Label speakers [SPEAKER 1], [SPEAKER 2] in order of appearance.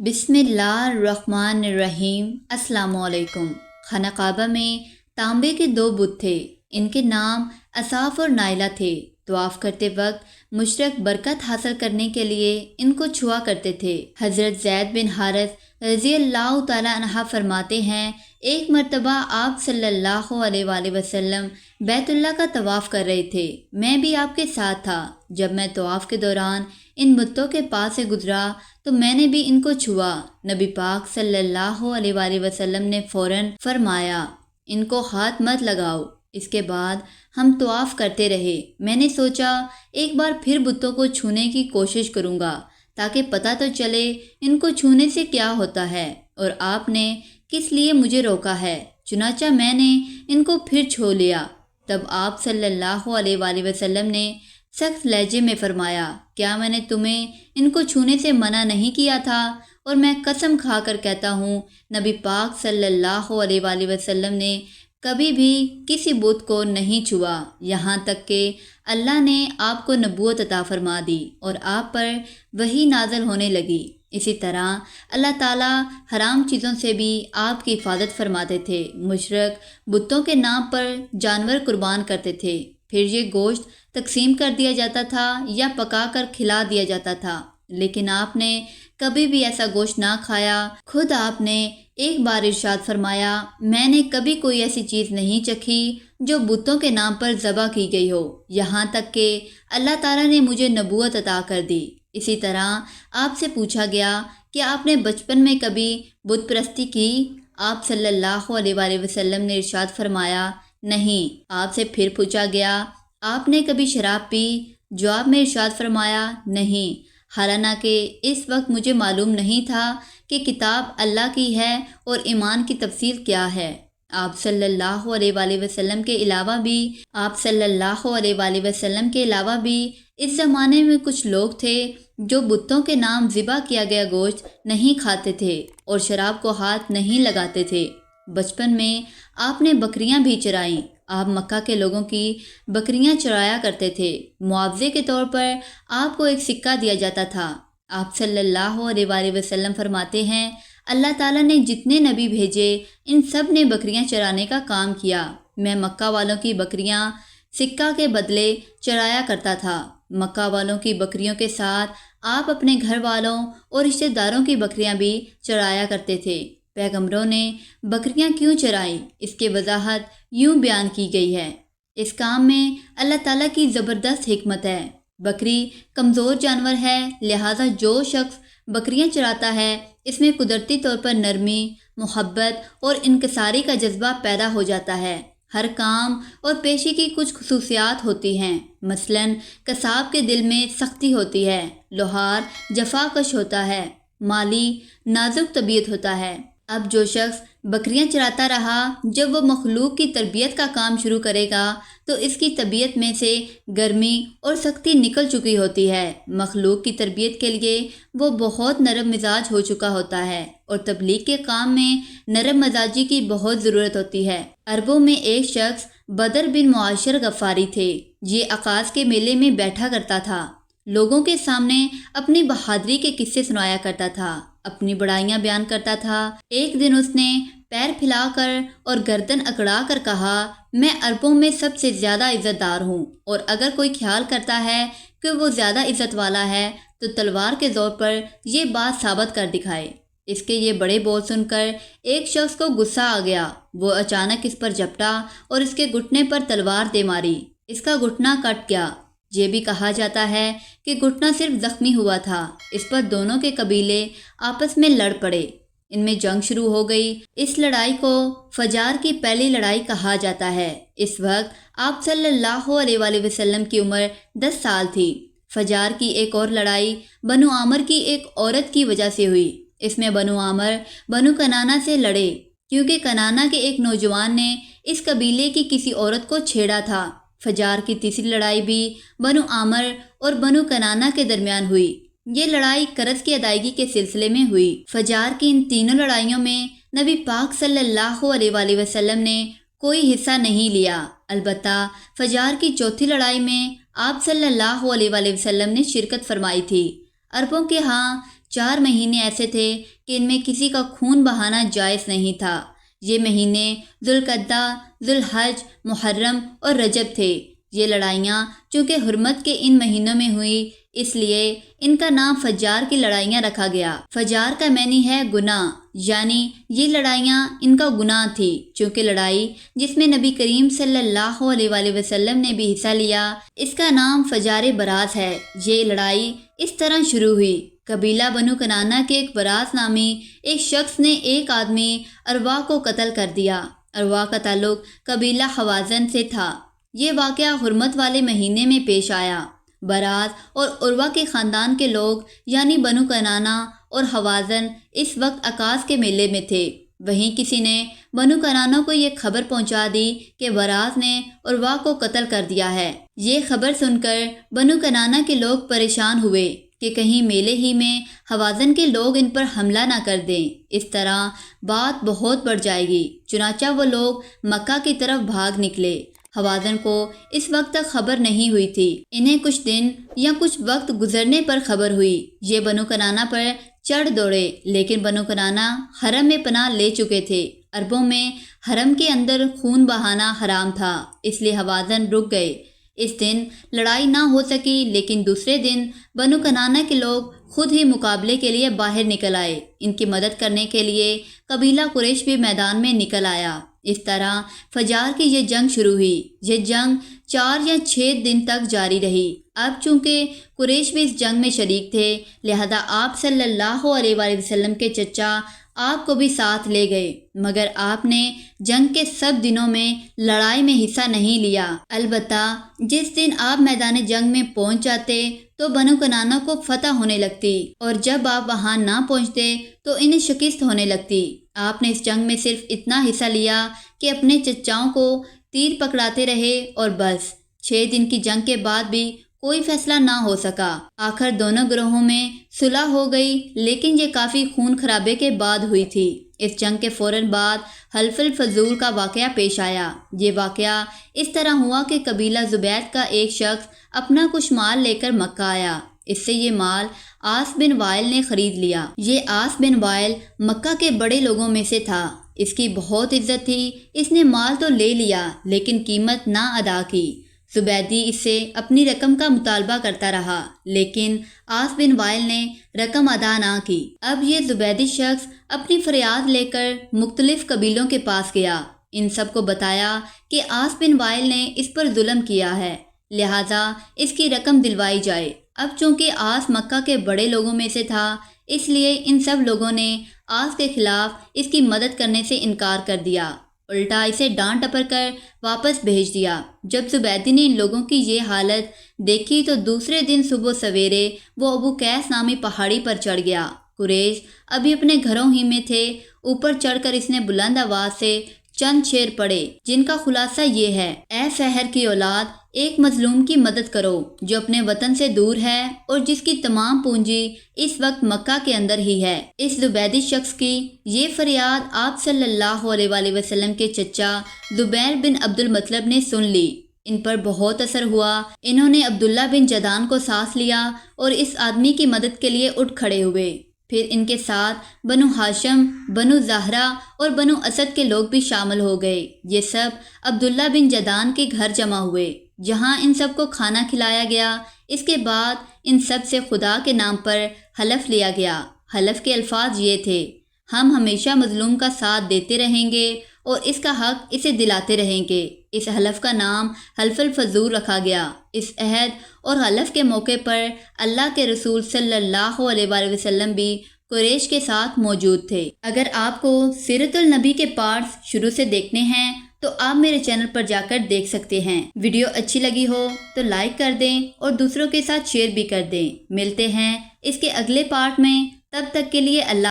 [SPEAKER 1] بسم اللہ الرحمن الرحیم۔ السلام علیکم۔ خانہ کعبہ میں تانبے کے دو بت تھے، ان کے نام اصاف اور نائلہ تھے۔ طواف کرتے وقت مشرک برکت حاصل کرنے کے لیے ان کو چھوا کرتے تھے۔ حضرت زید بن حارث رضی اللہ تعالیٰ عنہ فرماتے ہیں، ایک مرتبہ آپ صلی اللہ علیہ وآلہ وسلم بیت اللہ کا طواف کر رہے تھے، میں بھی آپ کے ساتھ تھا۔ جب میں طواف کے دوران ان بتوں کے پاس سے گزرا تو میں نے بھی ان کو چھوا۔ نبی پاک صلی اللہ علیہ وآلہ وسلم نے فوراً فرمایا، ان کو ہاتھ مت لگاؤ۔ اس کے بعد ہم طواف کرتے رہے۔ میں نے سوچا ایک بار پھر بتوں کو چھونے کی کوشش کروں گا تاکہ پتہ تو چلے ان کو چھونے سے کیا ہوتا ہے اور آپ نے کس لیے مجھے روکا ہے۔ چنانچہ میں نے ان کو پھر چھو لیا۔ تب آپ صلی اللہ علیہ وآلہ وسلم نے سخت لہجے میں فرمایا، کیا میں نے تمہیں ان کو چھونے سے منع نہیں کیا تھا؟ اور میں قسم کھا کر کہتا ہوں، نبی پاک صلی اللہ علیہ وآلہ وسلم نے کبھی بھی کسی بت کو نہیں چھوا، یہاں تک کہ اللہ نے آپ کو نبوت عطا فرما دی اور آپ پر وحی نازل ہونے لگی۔ اسی طرح اللہ تعالیٰ حرام چیزوں سے بھی آپ کی حفاظت فرماتے تھے۔ مشرک بتوں کے نام پر جانور قربان کرتے تھے، پھر یہ گوشت تقسیم کر دیا جاتا تھا یا پکا کر کھلا دیا جاتا تھا، لیکن آپ نے کبھی بھی ایسا گوشت نہ کھایا۔ خود آپ نے ایک بار ارشاد فرمایا، میں نے کبھی کوئی ایسی چیز نہیں چکھی جو بتوں کے نام پر ذبح کی گئی ہو، یہاں تک کہ اللہ تعالیٰ نے مجھے نبوت عطا کر دی۔ اسی طرح آپ سے پوچھا گیا کہ آپ نے بچپن میں کبھی بت پرستی کی؟ آپ صلی اللہ علیہ وآلہ وسلم نے ارشاد فرمایا، نہیں۔ آپ سے پھر پوچھا گیا، آپ نے کبھی شراب پی؟ جواب میں ارشاد فرمایا، نہیں، حالانکہ اس وقت مجھے معلوم نہیں تھا کہ کتاب اللہ کی ہے اور ایمان کی تفصیل کیا ہے۔ آپ صلی اللہ علیہ وآلہ وسلم کے علاوہ بھی اس زمانے میں کچھ لوگ تھے جو بتوں کے نام ذبح کیا گیا گوشت نہیں کھاتے تھے اور شراب کو ہاتھ نہیں لگاتے تھے۔ بچپن میں آپ نے بکریاں بھی چرائیں۔ آپ مکہ کے لوگوں کی بکریاں چرایا کرتے تھے۔ معاوضے کے طور پر آپ کو ایک سکہ دیا جاتا تھا۔ آپ صلی اللہ علیہ وآلہ وسلم فرماتے ہیں، اللہ تعالیٰ نے جتنے نبی بھیجے ان سب نے بکریاں چرانے کا کام کیا۔ میں مکہ والوں کی بکریاں سکہ کے بدلے چرایا کرتا تھا۔ مکہ والوں کی بکریوں کے ساتھ آپ اپنے گھر والوں اور رشتہ داروں کی بکریاں بھی چرایا کرتے تھے۔ پیغمبروں نے بکریاں کیوں چرائیں، اس کی وضاحت یوں بیان کی گئی ہے، اس کام میں اللہ تعالیٰ کی زبردست حکمت ہے۔ بکری کمزور جانور ہے، لہٰذا جو شخص بکریاں چراتا ہے اس میں قدرتی طور پر نرمی، محبت اور انکساری کا جذبہ پیدا ہو جاتا ہے۔ ہر کام اور پیشے کی کچھ خصوصیات ہوتی ہیں، مثلاً قصاب کے دل میں سختی ہوتی ہے، لوہار جفا کش ہوتا ہے، مالی نازک طبیعت ہوتا ہے۔ اب جو شخص بکریاں چراتا رہا، جب وہ مخلوق کی تربیت کا کام شروع کرے گا تو اس کی طبیعت میں سے گرمی اور سختی نکل چکی ہوتی ہے۔ مخلوق کی تربیت کے لیے وہ بہت نرم مزاج ہو چکا ہوتا ہے اور تبلیغ کے کام میں نرم مزاجی کی بہت ضرورت ہوتی ہے۔ عربوں میں ایک شخص بدر بن معاشر غفاری تھے۔ یہ عکاظ کے میلے میں بیٹھا کرتا تھا، لوگوں کے سامنے اپنی بہادری کے قصے سنایا کرتا تھا، اپنی بڑائیاں بیان کرتا تھا۔ ایک دن اس نے پیر پھیلا کر اور گردن اکڑا کر کہا، میں عربوں میں سب سے زیادہ عزت دار ہوں، اور اگر کوئی خیال کرتا ہے کہ وہ زیادہ عزت والا ہے تو تلوار کے زور پر یہ بات ثابت کر دکھائے۔ اس کے یہ بڑے بول سن کر ایک شخص کو غصہ آ گیا۔ وہ اچانک اس پر جھپٹا اور اس کے گھٹنے پر تلوار دے ماری۔ اس کا گھٹنا کٹ گیا۔ یہ بھی کہا جاتا ہے کہ گھٹنا صرف زخمی ہوا تھا۔ اس پر دونوں کے قبیلے آپس میں لڑ پڑے، ان میں جنگ شروع ہو گئی۔ اس لڑائی کو فجار کی پہلی لڑائی کہا جاتا ہے۔ اس وقت آپ صلی اللہ علیہ وآلہ وسلم کی عمر 10 سال تھی۔ فجار کی ایک اور لڑائی بنو عامر کی ایک عورت کی وجہ سے ہوئی۔ اس میں بنو عامر بنو کنانہ سے لڑے کیونکہ کنانہ کے ایک نوجوان نے اس قبیلے کی کسی عورت کو چھیڑا تھا۔ فجار کی تیسری لڑائی بھی بنو عامر اور بنو کنانہ کے درمیان ہوئی۔ یہ لڑائی قرض کی ادائیگی کے سلسلے میں ہوئی۔ فجار کی ان تینوں لڑائیوں میں نبی پاک صلی اللہ علیہ وآلہ وسلم نے کوئی حصہ نہیں لیا، البتہ فجار کی چوتھی لڑائی میں آپ صلی اللہ علیہ وآلہ وسلم نے شرکت فرمائی تھی۔ عربوں کے ہاں 4 مہینے ایسے تھے کہ ان میں کسی کا خون بہانا جائز نہیں تھا۔ یہ مہینے ذوالقعدہ، ذوالحج، محرم اور رجب تھے۔ یہ لڑائیاں چونکہ حرمت کے ان مہینوں میں ہوئی، اس لیے ان کا نام فجار کی لڑائیاں رکھا گیا۔ فجار کا معنی ہے گناہ، یعنی یہ لڑائیاں ان کا گناہ تھی۔ چونکہ لڑائی جس میں نبی کریم صلی اللہ علیہ وآلہ وسلم نے بھی حصہ لیا، اس کا نام فجار براز ہے۔ یہ لڑائی اس طرح شروع ہوئی۔ قبیلہ بنو کنانہ کے ایک براز نامی ایک شخص نے ایک آدمی اروا کو قتل کر دیا۔ اروا کا تعلق قبیلہ حوازن سے تھا۔ یہ واقعہ حرمت والے مہینے میں پیش آیا۔ براز اور اروا کے خاندان کے لوگ یعنی بنو کنانہ اور حوازن اس وقت عکاظ کے میلے میں تھے۔ وہیں کسی نے بنو کنانہ کو یہ خبر پہنچا دی کہ براز نے اروا کو قتل کر دیا ہے۔ یہ خبر سن کر بنو کنانہ کے لوگ پریشان ہوئے کہ کہیں میلے ہی میں حوازن کے لوگ ان پر حملہ نہ کر دیں، اس طرح بات بہت بڑھ جائے گی۔ چنانچہ وہ لوگ مکہ کی طرف بھاگ نکلے۔ حوازن کو اس وقت تک خبر نہیں ہوئی تھی۔ انہیں کچھ دن یا کچھ وقت گزرنے پر خبر ہوئی۔ یہ بنو کنانہ پر چڑھ دوڑے، لیکن بنو کنانہ حرم میں پناہ لے چکے تھے۔ عربوں میں حرم کے اندر خون بہانا حرام تھا، اس لیے حوازن رک گئے۔ اس دن لڑائی نہ ہو سکی، لیکن دوسرے دن بنو کنانہ کے لوگ خود ہی مقابلے کے لیے باہر نکل آئے۔ ان کی مدد کرنے کے لیے قبیلہ قریش بھی میدان میں نکل آیا۔ اس طرح فجار کی یہ جنگ شروع ہوئی۔ یہ جنگ 4 یا 6 دن تک جاری رہی۔ اب چونکہ قریش بھی اس جنگ میں شریک تھے، لہذا آپ صلی اللہ علیہ وآلہ وسلم کے چچا آپ کو بھی ساتھ لے گئے، مگر آپ نے جنگ کے سب دنوں میں لڑائی میں حصہ نہیں لیا۔ البتہ جس دن آپ میدان جنگ میں پہنچ جاتے تو بنو کنانہ کو فتح ہونے لگتی، اور جب آپ وہاں نہ پہنچتے تو انہیں شکست ہونے لگتی۔ آپ نے اس جنگ میں صرف اتنا حصہ لیا کہ اپنے چچاؤں کو تیر پکڑاتے رہے، اور بس 6 دن کی جنگ کے بعد بھی کوئی فیصلہ نہ ہو سکا۔ آخر دونوں گروہوں میں صلح ہو گئی، لیکن یہ کافی خون خرابے کے بعد ہوئی تھی۔ اس جنگ کے فوراً بعد حلف الفضول کا واقعہ پیش آیا۔ یہ واقعہ اس طرح ہوا کہ قبیلہ زبید کا ایک شخص اپنا کچھ مال لے کر مکہ آیا۔ اس سے یہ مال عاص بن وائل نے خرید لیا۔ یہ عاص بن وائل مکہ کے بڑے لوگوں میں سے تھا۔ اس کی بہت عزت تھی۔ اس نے مال تو لے لیا، لیکن قیمت نہ ادا کی۔ زبیدی اس سے اپنی رقم کا مطالبہ کرتا رہا، لیکن عاص بن وائل نے رقم ادا نہ کی۔ اب یہ زبیدی شخص اپنی فریاد لے کر مختلف قبیلوں کے پاس گیا۔ ان سب کو بتایا کہ عاص بن وائل نے اس پر ظلم کیا ہے، لہٰذا اس کی رقم دلوائی جائے۔ اب چونکہ عاص مکہ کے بڑے لوگوں میں سے تھا، اس لیے ان سب لوگوں نے عاص کے خلاف اس کی مدد کرنے سے انکار کر دیا، الٹا اسے ڈانٹ ٹپڑ کر واپس بھیج دیا۔ جب زبیدی نے ان لوگوں کی یہ حالت دیکھی تو دوسرے دن صبح سویرے وہ ابو قیس نامی پہاڑی پر چڑھ گیا۔ قریش ابھی اپنے گھروں ہی میں تھے۔ اوپر چڑھ کر اس نے بلند آواز سے چند شعر پڑھے، جن کا خلاصہ یہ ہے: اے سحر کی اولاد، ایک مظلوم کی مدد کرو جو اپنے وطن سے دور ہے اور جس کی تمام پونجی اس وقت مکہ کے اندر ہی ہے۔ اس زبیدی شخص کی یہ فریاد آپ صلی اللہ علیہ وآلہ وسلم کے چچا زبیر بن عبد المطلب نے سن لی۔ ان پر بہت اثر ہوا۔ انہوں نے عبداللہ بن جدان کو ساتھ لیا اور اس آدمی کی مدد کے لیے اٹھ کھڑے ہوئے۔ پھر ان کے ساتھ بنو ہاشم، بنو زہرہ اور بنو اسد کے لوگ بھی شامل ہو گئے۔ یہ سب عبداللہ بن جدان کے گھر جمع ہوئے، جہاں ان سب کو کھانا کھلایا گیا۔ اس کے بعد ان سب سے خدا کے نام پر حلف لیا گیا۔ حلف کے الفاظ یہ تھے: ہم ہمیشہ مظلوم کا ساتھ دیتے رہیں گے اور اس کا حق اسے دلاتے رہیں گے۔ اس حلف کا نام حلف الفضول رکھا گیا۔ اس عہد اور حلف کے موقع پر اللہ کے رسول صلی اللہ علیہ وآلہ وسلم بھی قریش کے ساتھ موجود تھے۔ اگر آپ کو سیرت النبی کے پارٹس شروع سے دیکھنے ہیں تو آپ میرے چینل پر جا کر دیکھ سکتے ہیں۔ ویڈیو اچھی لگی ہو تو لائک کر دیں اور دوسروں کے ساتھ شیئر بھی کر دیں۔ ملتے ہیں اس کے اگلے پارٹ میں، تب تک کے لیے اللہ